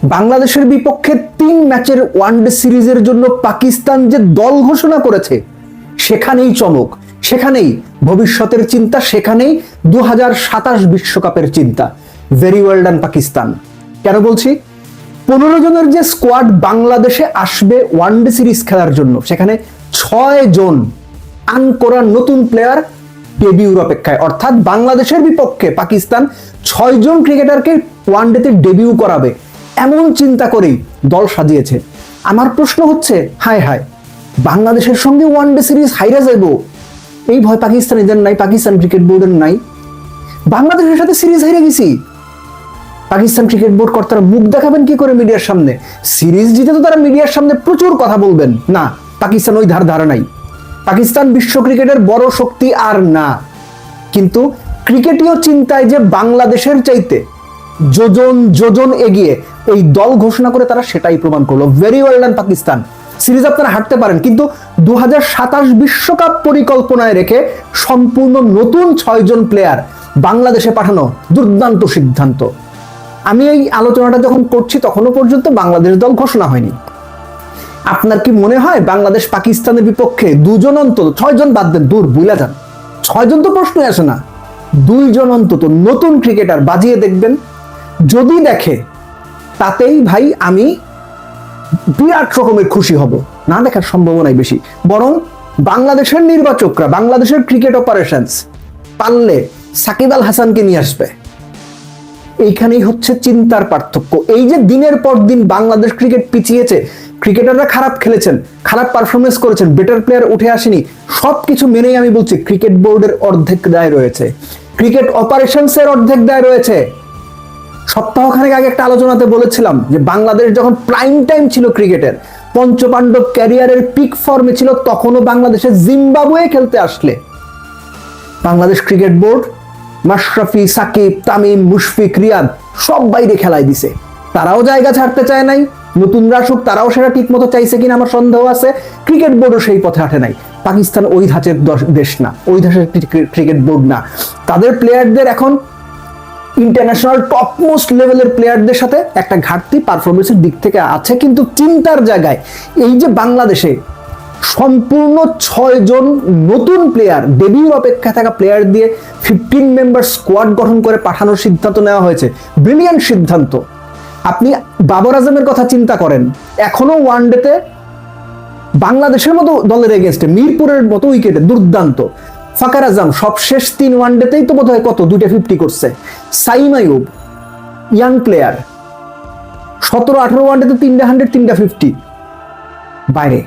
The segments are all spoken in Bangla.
বাংলাদেশের বিপক্ষে ৩ ম্যাচের ওয়ানডে সিরিজের জন্য পাকিস্তান যে দল ঘোষণা করেছে, সেখানেই চমক, সেখানেই ভবিষ্যতের চিন্তা, সেখানেই 2027 বিশ্বকাপের চিন্তা। Very well done Pakistan. কেন বলছি? 15 জনের যে স্কোয়াড বাংলাদেশে আসবে ওয়ানডে সিরিজ খেলার জন্য, সেখানে 6 জন আনকোরা নতুন প্লেয়ার ডেবিউর অপেক্ষায়। অর্থাৎ বাংলাদেশের বিপক্ষে পাকিস্তান 6 জন ক্রিকেটারকে ওয়ানডেতে ডেবিউ করাবে, এমন চিন্তা করেই দল সাজিয়েছে। আমার প্রশ্ন হচ্ছে, হায় হায়, বাংলাদেশের সঙ্গে ওয়ানডে সিরিজ হাইরা যাইব, এই ভয় পাকিস্তানিদের নাই, পাকিস্তান ক্রিকেট বোর্ডের নাই। বাংলাদেশের সাথে সিরিজ হাইরা গেছি, পাকিস্তান ক্রিকেট বোর্ড কর্তারা মুখ দেখাবেন কি করে মিডিয়ার সামনে? সিরিজ জিতে তো তারা মিডিয়ার সামনে প্রচুর কথা বলবেন। না, পাকিস্তান ওই ধারা নাই। পাকিস্তান বিশ্ব ক্রিকেটের বড় শক্তি আর না, কিন্তু ক্রিকেটীয় চিন্তায় যে বাংলাদেশের চাইতে যোজন যোজন এগিয়ে এই দল ঘোষণা করে তারা সেটাই প্রমাণ করলো। Very well done Pakistan. Series আপনারা হারতে পারেন, কিন্তু 2027 বিশ্বকাপ পরিকল্পনায় রেখে সম্পূর্ণ নতুন 6 জন প্লেয়ার বাংলাদেশে পাঠানো দুর্দান্ত সিদ্ধান্ত। আমি এই আলোচনাটা যখন করছি তখনও পর্যন্ত বাংলাদেশ দল ঘোষণা হয়নি। আপনার কি মনে হয় বাংলাদেশ পাকিস্তানের বিপক্ষে 2 জন অন্তত, 6 জন বাদ দেন, দূর ভুলে যান, 6 জন তো প্রশ্নই আসে না, 2 জন অন্তত নতুন ক্রিকেটার বাজিয়ে দেখবেন? যদি দেখে তাতেই ভাই আমি বিরাট রকমের খুশি হব। না দেখার সম্ভাবনাই বেশি। বরং বাংলাদেশের নির্বাচকরা, বাংলাদেশের ক্রিকেট অপারেশনস পারলে সাকিব আল হাসানকে নিয়ে আসবে। এইখানেই হচ্ছে চিন্তার পার্থক্য। এই যে দিনের পর দিন বাংলাদেশ ক্রিকেট পিছিয়েছে, ক্রিকেটাররা খারাপ খেলেছেন, খারাপ পারফরমেন্স করেছেন, বেটার প্লেয়ার উঠে আসেনি, সবকিছু মেনেই আমি বলছি ক্রিকেট বোর্ডের অর্ধেক দায় রয়েছে, ক্রিকেট অপারেশনসের অর্ধেক দায় রয়েছে। সপ্তাহখানেক আগে একটা আলোচনাতে বলেছিলাম যে বাংলাদেশ যখন প্রাইম টাইম ছিল ক্রিকেটের, পঞ্চপাণ্ডব ক্যারিয়ারের পিক ফর্মে ছিল, তখনও বাংলাদেশে জিম্বাবুয়ে খেলতে আসলে বাংলাদেশ ক্রিকেট বোর্ড মাশরাফি, সাকিব, তামিম, মুশফিক, রিয়াদ সব বাইরে খেলায় দিছে। তারাও জায়গা ছাড়তে চায় নাই। নতুনরা আসুক, তারাও সেটা ঠিক মতো চাইছে কিনা আমার সন্দেহ আছে। ক্রিকেট বোর্ডও সেই পথে হাঁটে নাই। পাকিস্তান ওই ধাঁচের দেশ না, ওই ধাঁচের ক্রিকেট বোর্ড না। তাদের প্লেয়ারদের এখন ইন্টারন্যাশনাল টপ মোস্ট লেভেলের প্লেয়ারদের সাথে একটা ঘাটতি পারফরমেন্সের দিক থেকে আছে, কিন্তু চিন্তার জায়গায় এই যে বাংলাদেশে সম্পূর্ণ 6 জন নতুন প্লেয়ার, ডেবিউর অপেক্ষা থাকা প্লেয়ার দিয়ে 15 মেম্বার স্কোয়াড গঠন করে পাঠানোর সিদ্ধান্ত নেওয়া হয়েছে। ব্রিলিয়ান্ট সিদ্ধান্ত। আপনি বাবর আজমের কথা চিন্তা করেন, এখনো ওয়ানডেতে বাংলাদেশের মতো দলের এগেনস্টে মিরপুরের মতো উইকেটে দুর্দান্ত। ফাকার আজম সবশেষ 3 ওয়ানডেতেই তো বোধহয় কত 2টা 50 করছে। সাইম আইয়ুব ইয়াং প্লেয়ার, 17-18 ওয়ানডেতে 3টা 100, 3টা 50 বাইরে।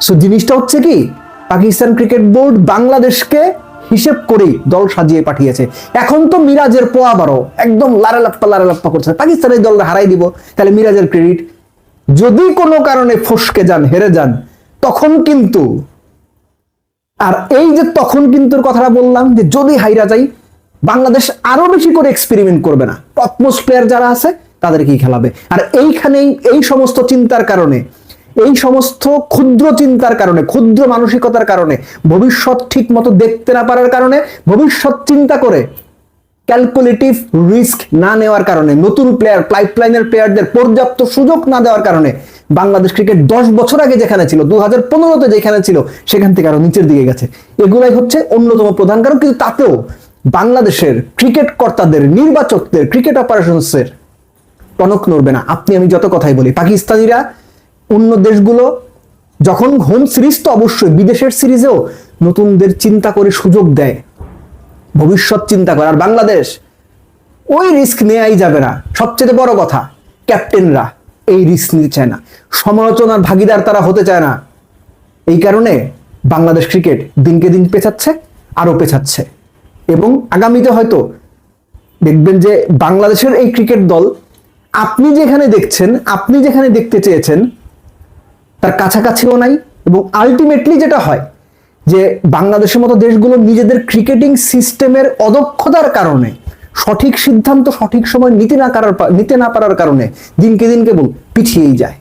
সো জিনিসটা হচ্ছে কি, পাকিস্তান ক্রিকেট বোর্ড বাংলাদেশকে হিসেব করেই দল সাজিয়ে পাঠিয়েছে। এখন তো মিরাজের পোয়া বারো একদম লারালাপ্পা করছে, পাকিস্তানের দল হারাই দিব, তাহলে মিরাজের ক্রেডিট। যদি কোনো কারণে ফসকে যান, হেরে যান, তখন কিন্তু, আর এই যে তখন কিন্তু কথাটা বললাম যে যদি হাইরা যাই, বাংলাদেশ আরো বেশি করে এক্সপেরিমেন্ট করবে না, টপমোস্ট প্লেয়ার যারা আছে তাদেরকেই খেলাবে। আর এইখানেই এই সমস্ত চিন্তার কারণে, এই সমস্ত ক্ষুদ্র চিন্তার কারণে, ক্ষুদ্র মানসিকতার কারণে, ভবিষ্যৎ ঠিক মতো দেখতে না পারার কারণে, ভবিষ্যৎ চিন্তা করে ক্যালকুলেটিভ রিস্ক না নেওয়ার কারণে, নতুন প্লেয়ার, পাইপলাইনের প্লেয়ারদের পর্যাপ্ত সুযোগ না দেওয়ার কারণে বাংলাদেশ ক্রিকেট 10 বছর আগে যেখানে ছিল, 2015-তে যেখানে ছিল, সেখান থেকে আরো নিচের দিকে গেছে। এগুলাই হচ্ছে অন্যতম প্রধান কারণ। কিন্তু তাতেও বাংলাদেশের ক্রিকেট কর্তাদের, নির্বাচকদের, ক্রিকেট অপারেশনসের টনক নড়বে না। আপনি আমি যত কথাই বলি, পাকিস্তানিরা অন্য দেশগুলো যখন হোম সিরিজ, তো অবশ্যই বিদেশের সিরিজেও নতুনদের চিন্তা করে সুযোগ দেয়, ভবিষ্যৎ চিন্তা করে। আর বাংলাদেশ ওই রিস্ক নেওয়াই যাবে না। সবচেয়ে বড় কথা, ক্যাপ্টেনরা এই রিস্ক নিতে চায় না, সমালোচনার ভাগিদার তারা হতে চায় না। এই কারণে বাংলাদেশ ক্রিকেট দিনকে দিন পেছাচ্ছে, আরো পেছাচ্ছে। এবং আগামীতে হয়তো দেখবেন যে বাংলাদেশের এই ক্রিকেট দল আপনি যেখানে দেখছেন, আপনি যেখানে দেখতে চেয়েছেন, তার কাছাকাছিও নাই। এবং আলটিমেটলি যেটা হয় যে বাংলাদেশের মতো দেশগুলো নিজেদের ক্রিকেটিং সিস্টেমের অদক্ষতার কারণে, সঠিক সিদ্ধান্ত সঠিক সময় নিতে না পারার কারণে দিনকে দিন কেবল পিছিয়েই যায়।